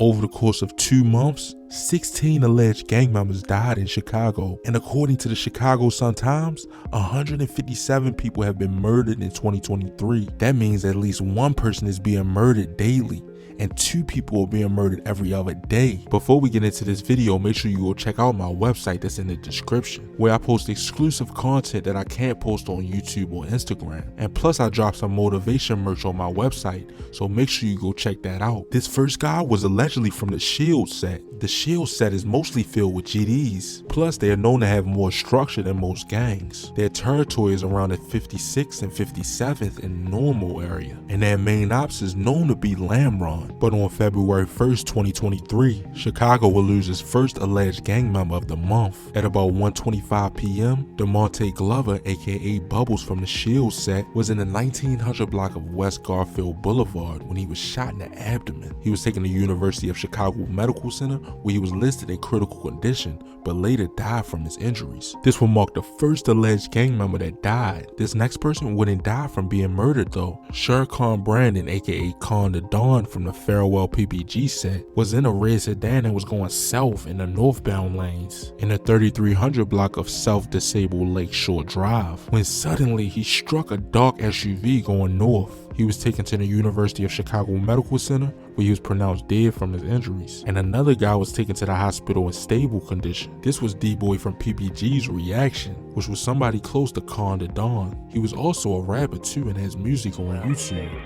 Over the course of 2 months, 16 alleged gang members died in Chicago, and according to the Chicago Sun-Times, 157 people have been murdered in 2023. That means at least one person is being murdered daily, and 2 people are being murdered every other day. Before we get into this video, make sure you go check out my website that's in the description, where I post exclusive content that I can't post on YouTube or Instagram. And plus I drop some motivation merch on my website, so make sure you go check that out. This first guy was allegedly from the Shield set. The Shield set is mostly filled with GDs. Plus they are known to have more structure than most gangs. Their territory is around the 56th and 57th in the Normal area, and their main ops is known to be Lamron. But on February 1st, 2023, Chicago will lose its first alleged gang member of the month. At about 1:25 p.m., DeMonte Glover, aka Bubbles from the Shield set, was in the 1900 block of West Garfield Boulevard when he was shot in the abdomen. He was taken to University of Chicago Medical Center, where he was listed in critical condition, but later died from his injuries. This will mark the first alleged gang member that died. This next person wouldn't die from being murdered though. Shercon Brandon, aka Con the Dawn from the Farewell PPG set, was in a red sedan and was going south in the northbound lanes in the 3300 block of Self-Disabled Lakeshore Drive, when suddenly he struck a dark SUV going north. He was taken to the University of Chicago Medical Center, where he was pronounced dead from his injuries, and another guy was taken to the hospital in stable condition. This was D-Boy from PPG's reaction, which was somebody close to Con the Dawn. He was also a rapper too and has music on YouTube.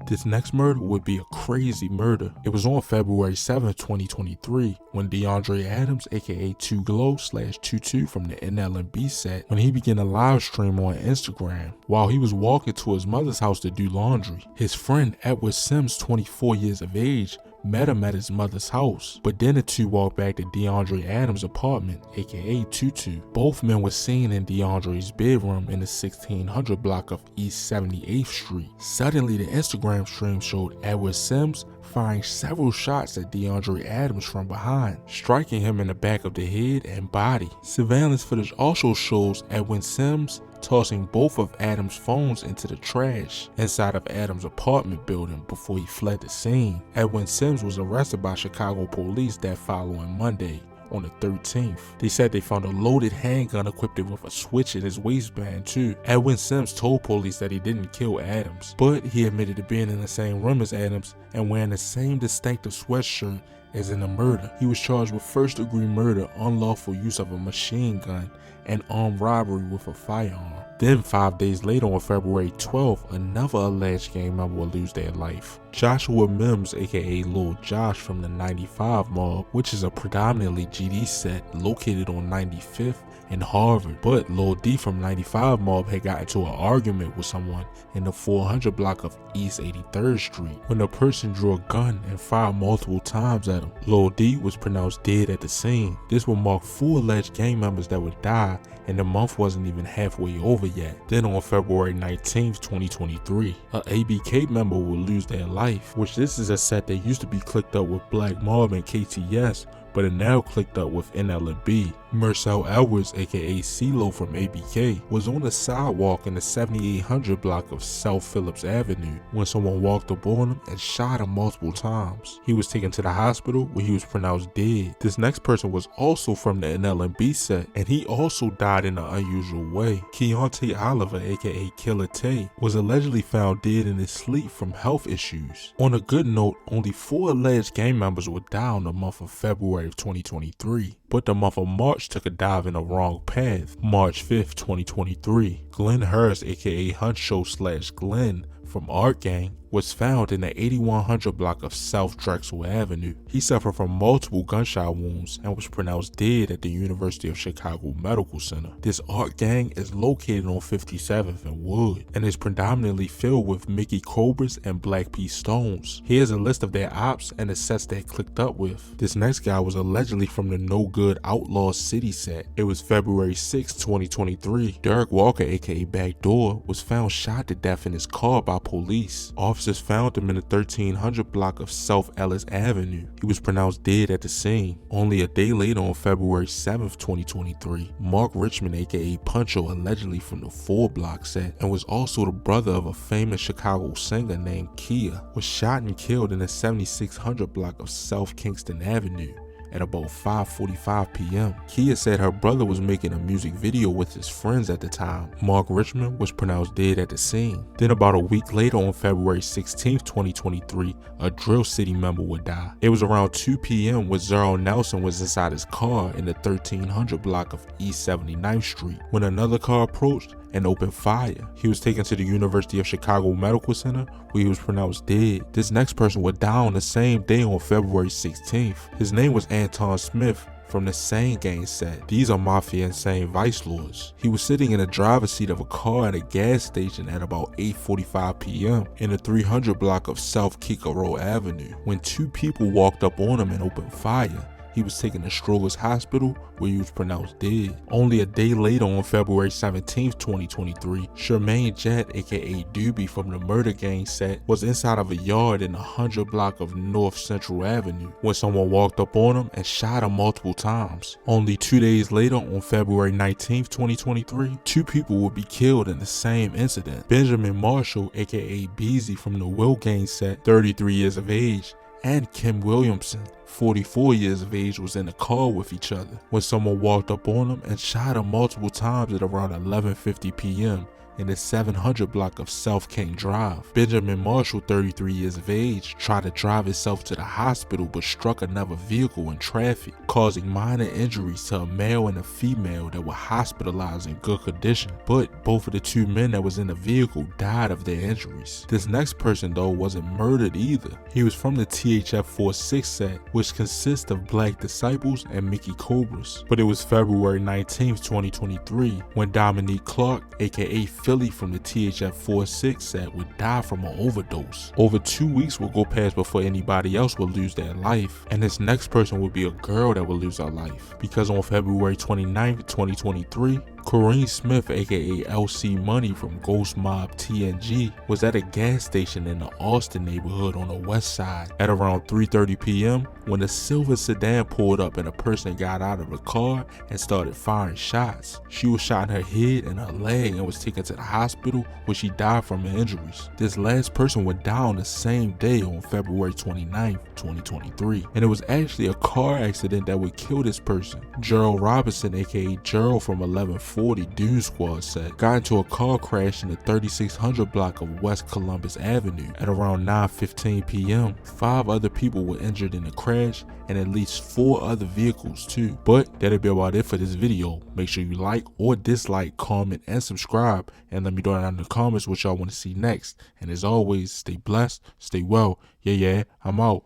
This next murder would be a crazy murder. It was on February 7th, 2023, when DeAndre Adams, aka 2Glow/22 from the NL&B set, when he began a live stream on Instagram while he was walking to his mother's house to do laundry. His friend Edward Sims, 24 years of age, met him at his mother's house, but then the two walked back to DeAndre Adams' apartment, aka Tutu. Both men were seen in DeAndre's bedroom in the 1600 block of East 78th Street. Suddenly, the Instagram stream showed Edward Sims firing several shots at DeAndre Adams from behind, striking him in the back of the head and body. Surveillance footage also shows Edwin Sims tossing both of Adams' phones into the trash inside of Adams' apartment building before he fled the scene. Edwin Sims was arrested by Chicago police that following Monday, on the 13th. They said they found a loaded handgun equipped with a switch in his waistband too. Edwin Sims told police that he didn't kill Adams, but he admitted to being in the same room as Adams and wearing the same distinctive sweatshirt as in the murder. He was charged with first-degree murder, unlawful use of a machine gun, and armed robbery with a firearm. Then 5 days later, on February 12th, another alleged gang member will lose their life. Joshua Mims, aka Lil Josh from the 95 mob, which is a predominantly GD set located on 95th and Harvard, but Lil D from 95 mob had got into an argument with someone in the 400 block of East 83rd Street when the person drew a gun and fired multiple times at him. Lil D was pronounced dead at the scene. This will mark 4 alleged gang members that would die, and the month wasn't even halfway over yet. Then on February 19th, 2023, a ABK member will lose their life, which this is a set that used to be clicked up with Black Mob and KTS, but are now clicked up with NL&B. Marcel Edwards, aka CeeLo from ABK, was on the sidewalk in the 7800 block of South Phillips Avenue when someone walked up on him and shot him multiple times. He was taken to the hospital where he was pronounced dead. This next person was also from the NL&B set, and he also died in an unusual way. Keontae Oliver, aka Killer Tay, was allegedly found dead in his sleep from health issues. On a good note, only 4 alleged gang members would die in the month of February of 2023. But the month of March took a dive in the wrong path. March 5th, 2023, Glenn Harris, aka Huncho/Glenn from Art Gang, was found in the 8100 block of South Drexel Avenue. He suffered from multiple gunshot wounds and was pronounced dead at the University of Chicago Medical Center. This Art Gang is located on 57th and Wood and is predominantly filled with Mickey Cobras and Black P Stones. Here's a list of their ops and the sets they clicked up with. This next guy was allegedly from the No Good Outlaw City set. It was February 6, 2023. Derek Walker, aka Backdoor, was found shot to death in his car by police. Officers Officers found him in the 1300 block of South Ellis Avenue. He was pronounced dead at the scene. Only a day later, on February 7th, 2023, Mark Richmond, aka Puncho, allegedly from the 4 block set and was also the brother of a famous Chicago singer named Kia, was shot and killed in the 7600 block of South Kingston Avenue at about 5:45 p.m. Kia said her brother was making a music video with his friends at the time. Mark Richmond was pronounced dead at the scene. Then about a week later, on February 16, 2023, a Drill City member would die. It was around 2 p.m. when Zero Nelson was inside his car in the 1300 block of East 79th Street when another car approached and opened fire. He was taken to the University of Chicago Medical Center where he was pronounced dead. This next person would die on the same day on February 16th. His name was Anton Smith from the same gang set. These are Mafia Insane Vice Lords. He was sitting in the driver's seat of a car at a gas station at about 8:45 p.m. in the 300 block of South Kikaro Avenue when 2 people walked up on him and opened fire. He was taken to Stroger's Hospital where he was pronounced dead. Only a day later, on February 17, 2023, Shermaine Jett, aka Doobie from the Murder Gang set, was inside of a yard in the 100 block of North Central Avenue when someone walked up on him and shot him multiple times. Only 2 days later, on February 19, 2023, 2 people would be killed in the same incident. Benjamin Marshall, aka Beezy from the Will Gang set, 33 years of age, and Kim Williamson, 44 years of age, was in a car with each other when someone walked up on them and shot him multiple times at around 11:50 p.m. in the 700 block of South King Drive. Benjamin Marshall, 33 years of age, tried to drive himself to the hospital but struck another vehicle in traffic, causing minor injuries to a male and a female that were hospitalized in good condition. But both of the 2 men that was in the vehicle died of their injuries. This next person though wasn't murdered either. He was from the THF 46 set, which consists of Black Disciples and Mickey Cobras. But it was February 19th, 2023 when Dominique Clark, aka Philly from the THF 46 set, would die from an overdose. Over 2 weeks would go past before anybody else would lose their life, and this next person would be a girl that would lose her life, because on February 29th, 2023, Corrine Smith, aka LC Money from Ghost Mob TNG, was at a gas station in the Austin neighborhood on the west side at around 3:30 p.m. when a silver sedan pulled up and a person got out of the car and started firing shots. She was shot in her head and her leg and was taken to the hospital where she died from her injuries. This last person would die on the same day on February 29th, 2023, and it was actually a car accident that would kill this person. Gerald Robinson, aka Gerald from 1140 Dune Squad set, got into a car crash in the 3600 block of West Columbus Avenue at around 9:15 p.m. 5 other people were injured in the crash and at least 4 other vehicles too. But that'll be about it for this video. Make sure you like or dislike, comment, and subscribe, and let me know down in the comments what y'all want to see next. And as always, stay blessed, stay well. Yeah, I'm out.